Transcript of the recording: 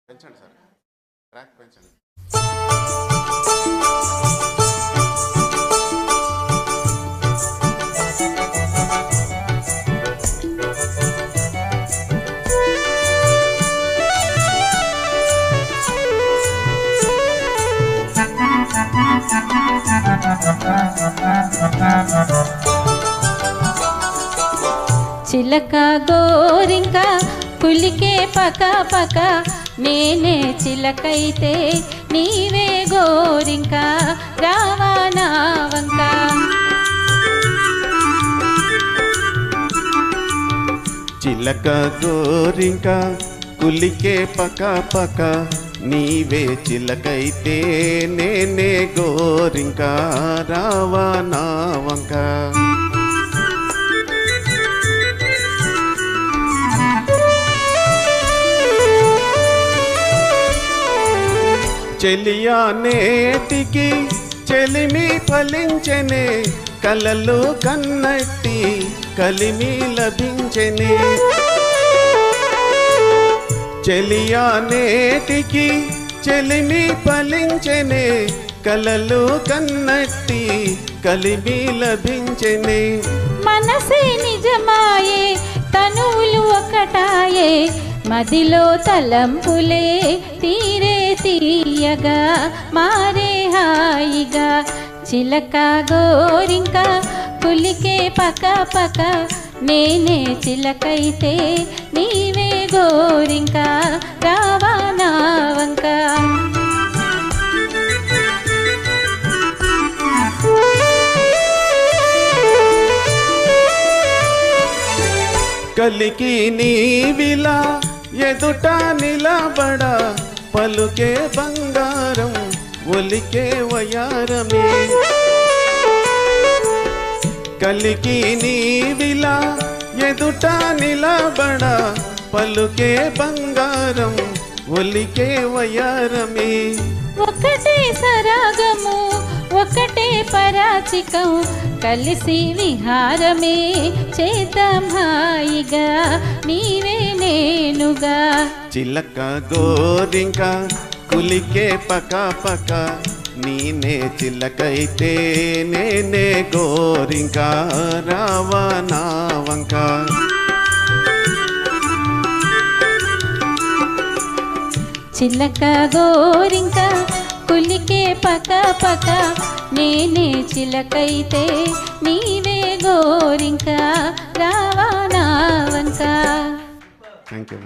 పెంచండి sir, track పెంచండి. చిలక గోరింక పులికే పక పక, నేనే చిలకైతే నీవే గోరింక, రావా నా వంక. చిలక గోరింక కులికే పక పక, నీవే చిలకైతే నేనే గోరింక, రావా నా వంక. చెలియా నేటికి చెలిమి ఫలించెనే, కలలు కన్నట్టి కలిమి లభించెనే. చెలియా నేటికి చెలిమి ఫలించెనే, కలలు కన్నట్టి కలిమి లభించెనే. మనసే నిజమాయే తనువులు ఒకటాయే, మదిలో తలంపులే తీరే తీయగా మారే హాయిగా. చిలక గోరింక పులికే పక పక, నేనే చిలకైతే నీవే గోరింక, రావా నా వంక. కలికి నీవిలా ఎదుట నిలబడ, పలుకే బంగారం ఒలికే వయారమే. కలికి నీవిలా ఎదుట నిలబడ, పలుకే బంగారం ఒలికే వయారమే. ఒకటే సరాగము ఒకటే పరాచికం, కలిసి విహారమే చేద్దాం హాయిగా, నీవే నేనుగా. చిలక గోరింక కులికే పక పక, నీనే చిలకైతే నేనే గోరింక, రావా నా వంక. చిలక గోరింక పులికే పక పక, నేనే చిలకైతే నీవే గోరింక, రావా నా వంక. Thank you.